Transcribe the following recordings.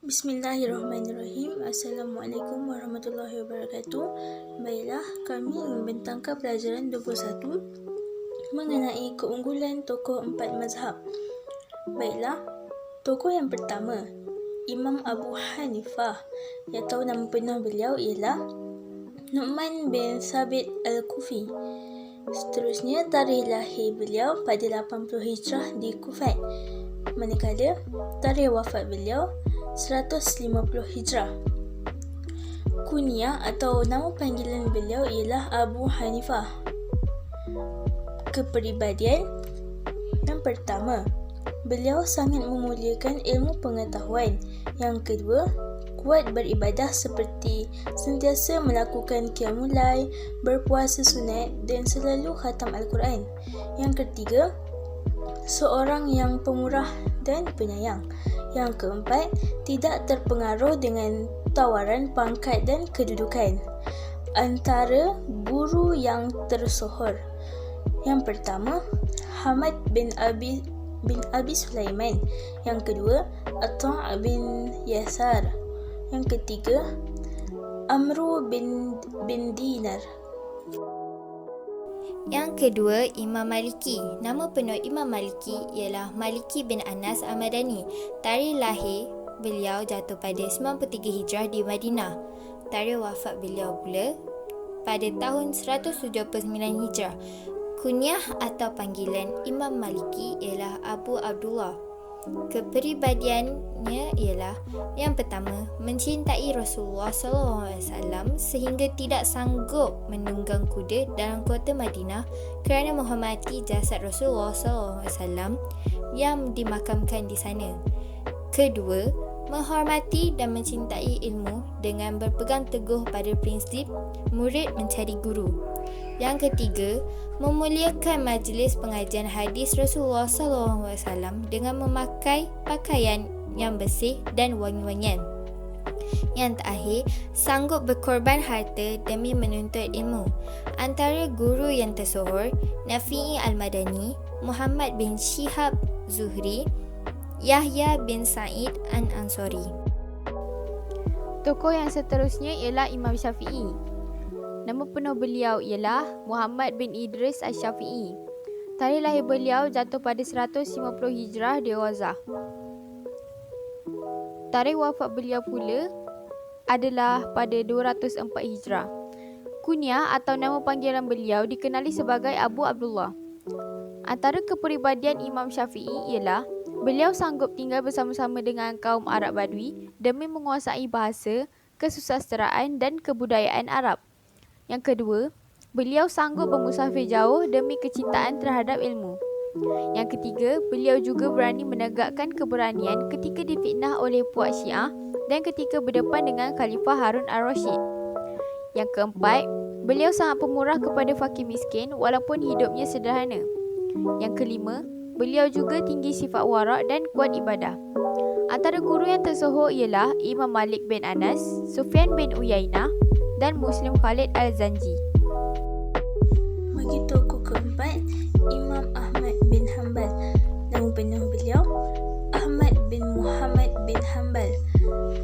Bismillahirrahmanirrahim. Assalamualaikum warahmatullahi wabarakatuh. Baiklah, kami membentangkan pelajaran 21 mengenai keunggulan tokoh empat mazhab. Baiklah, tokoh yang pertama, Imam Abu Hanifah, yang tahu nama penuh beliau ialah Nu'man bin Thabit Al-Kufi. Seterusnya, tarikh lahir beliau pada 80 Hijrah di Kufat, manakala tarikh wafat beliau 150 Hijrah. Kunyah atau nama panggilan beliau ialah Abu Hanifah. Kepribadian yang pertama, beliau sangat memuliakan ilmu pengetahuan. Yang kedua, kuat beribadah seperti sentiasa melakukan qiyamul lail, berpuasa sunat dan selalu khatam Al-Quran. Yang ketiga, seorang yang pemurah dan penyayang. Yang keempat, tidak terpengaruh dengan tawaran pangkat dan kedudukan. Antara guru yang tersohor, yang pertama, Hamad bin Abi Sulaiman. Yang kedua, Atta' bin Yasar. Yang ketiga, Amru bin Dinar. Yang kedua, Imam Maliki. Nama penuh Imam Maliki ialah Maliki bin Anas Al-Madani. Tarikh lahir beliau jatuh pada 93 Hijrah di Madinah. Tarikh wafat beliau pula pada tahun 179 Hijrah. Kunyah atau panggilan Imam Maliki ialah Abu Abdullah. Kepribadiannya ialah yang pertama, mencintai Rasulullah SAW sehingga tidak sanggup menunggang kuda dalam kota Madinah kerana menghormati jasad Rasulullah SAW yang dimakamkan di sana. Kedua, menghormati dan mencintai ilmu dengan berpegang teguh pada prinsip murid mencari guru. Yang ketiga, memuliakan majlis pengajian hadis Rasulullah SAW dengan memakai pakaian yang bersih dan wangi-wangian. Yang terakhir, sanggup berkorban harta demi menuntut ilmu. Antara guru yang tersohor, Nafi'i Al-Madani, Muhammad bin Shihab Zuhri, Yahya bin Sa'id An-Ansari. Tokoh yang seterusnya ialah Imam Syafi'i. Nama penuh beliau ialah Muhammad bin Idris Asy-Syafi'i. Tarikh lahir beliau jatuh pada 150 Hijrah di Ghazah. Tarikh wafat beliau pula adalah pada 204 Hijrah. Kunyah atau nama panggilan beliau dikenali sebagai Abu Abdullah. Antara kepribadian Imam Syafi'i ialah beliau sanggup tinggal bersama-sama dengan kaum Arab Badui demi menguasai bahasa, kesusasteraan dan kebudayaan Arab. Yang kedua, beliau sanggup bermusafir jauh demi kecintaan terhadap ilmu. Yang ketiga, beliau juga berani menegakkan keberanian ketika difitnah oleh puak Syiah dan ketika berdepan dengan Khalifah Harun Ar-Rasyid. Yang keempat, beliau sangat pemurah kepada fakir miskin walaupun hidupnya sederhana. Yang kelima, beliau juga tinggi sifat warak dan kuat ibadah. Antara guru yang tersohor ialah Imam Malik bin Anas, Sufyan bin Uyainah dan Muslim Khalid Al-Zanji. Bagi tokoh keempat, Imam Ahmad bin Hanbal. Nama penuh beliau Ahmad bin Muhammad bin Hanbal,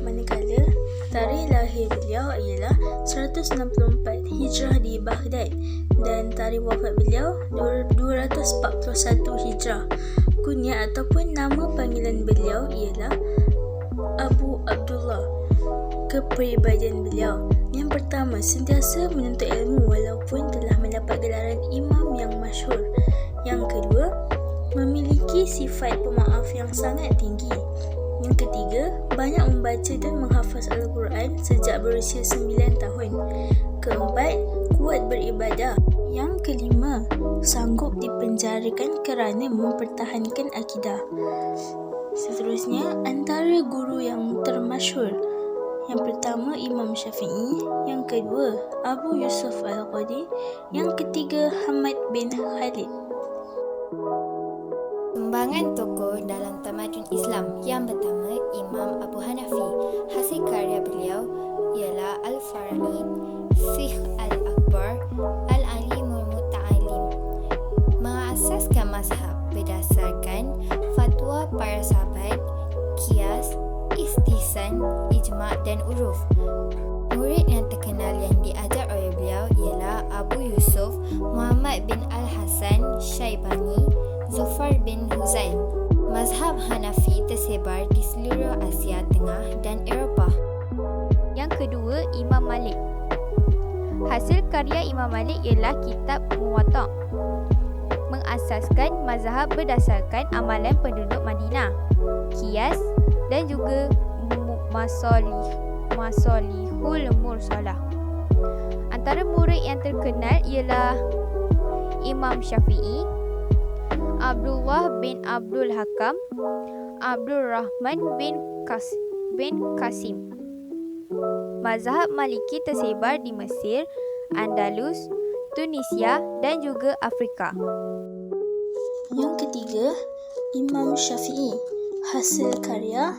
manakala tarikh lahir beliau ialah 164 Hijrah di Baghdad dan tarikh wafat beliau 241 Hijrah. Kunyah ataupun nama panggilan beliau ialah Abu Abdullah. Kepribadian beliau, yang pertama, sentiasa menuntut ilmu walaupun telah mendapat gelaran imam yang masyhur. Yang kedua, memiliki sifat pemaaf yang sangat tinggi. Yang ketiga, banyak membaca dan menghafaz Al-Quran sejak berusia 9 tahun. Keempat, kuat beribadah. Yang kelima, sanggup dipenjarakan kerana mempertahankan akidah. Seterusnya, antara guru yang termasyhur, yang pertama Imam Syafi'i, yang kedua Abu Yusuf Al-Qadi, yang ketiga Hamad bin Khalid. Sumbangan tokoh dalam tamadun Islam. Yang pertama, Imam Abu Hanafi. Hasil karya beliau ialah Al-Fara'id, Fiqh Al-Akbar, Al-Alimul Muta'alim. Mengasaskan mazhab berdasarkan fatwa para sahabat, qiyas, istihsan, ijma' dan uruf. Murid yang terkenal yang diajar oleh beliau ialah Abu Yusuf, Muhammad bin Al-Hasan Syaibani, Zufar bin Huzail. Mazhab Hanafi tersebar di seluruh Asia Tengah dan Eropah. Yang kedua, Imam Malik. Hasil karya Imam Malik ialah kitab Muwatta', mengasaskan mazhab berdasarkan amalan penduduk Madinah, qiyas dan juga masalihul mursalah. Antara murid yang terkenal ialah Imam Syafi'i, Abdullah bin Abdul Hakam, Abdul Rahman bin Qasim. Mazhab Maliki tersebar di Mesir, Andalus, Tunisia dan juga Afrika. Yang ketiga, Imam Syafi'i. Hasil karya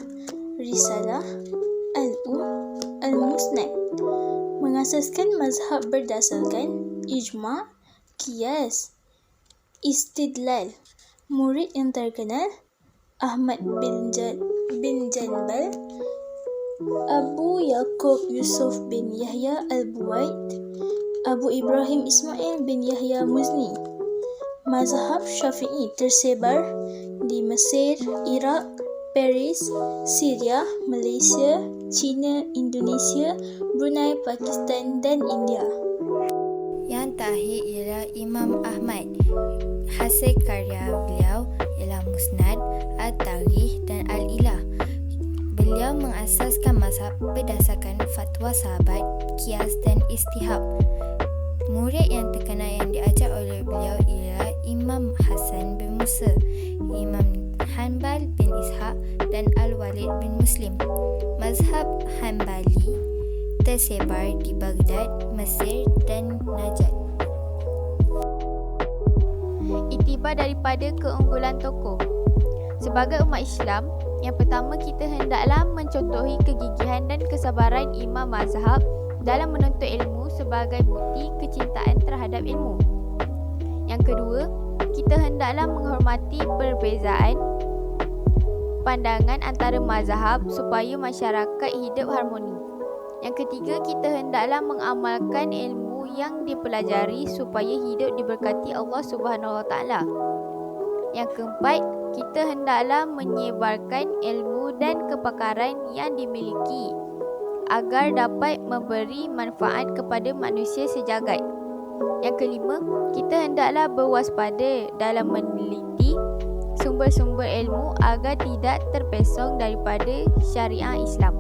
Risalah Al-Musnad, mengasaskan mazhab berdasarkan ijma', qiyas, istidlal. Murid yang terkenal Ahmad bin Janbal, Abu Yaqub Yusuf bin Yahya Al-Buwaid, Abu Ibrahim Ismail bin Yahya Muzni. Mazhab Syafi'i tersebar di Mesir, Iraq, Paris, Syria, Malaysia, China, Indonesia, Brunei, Pakistan dan India. Yang terakhir ialah Imam Ahmad. Hasil karya beliau ialah Musnad, At-Tarikh dan Al-Ilah. Beliau mengasaskan mazhab berdasarkan fatwa sahabat, qiyas dan istihab. Murid yang terkenal yang diajar oleh beliau ialah Imam Hasan bin Musa, Imam Hanbal bin Ishaq dan Al-Walid bin Muslim. Mazhab Hanbali tersebar di Baghdad, Mesir dan Najd. Iktibar daripada keunggulan tokoh. Sebagai umat Islam, yang pertama kita hendaklah mencontohi kegigihan dan kesabaran imam mazhab dalam menuntut ilmu sebagai bukti kecintaan terhadap ilmu. Yang kedua, kita hendaklah menghormati perbezaan pandangan antara mazhab supaya masyarakat hidup harmoni. Yang ketiga, kita hendaklah mengamalkan ilmu yang dipelajari supaya hidup diberkati Allah Subhanahu Wa Taala. Yang keempat, kita hendaklah menyebarkan ilmu dan kepakaran yang dimiliki agar dapat memberi manfaat kepada manusia sejagat. Yang kelima, kita hendaklah berwaspada dalam meneliti sumber-sumber ilmu agar tidak terpesong daripada syariat Islam.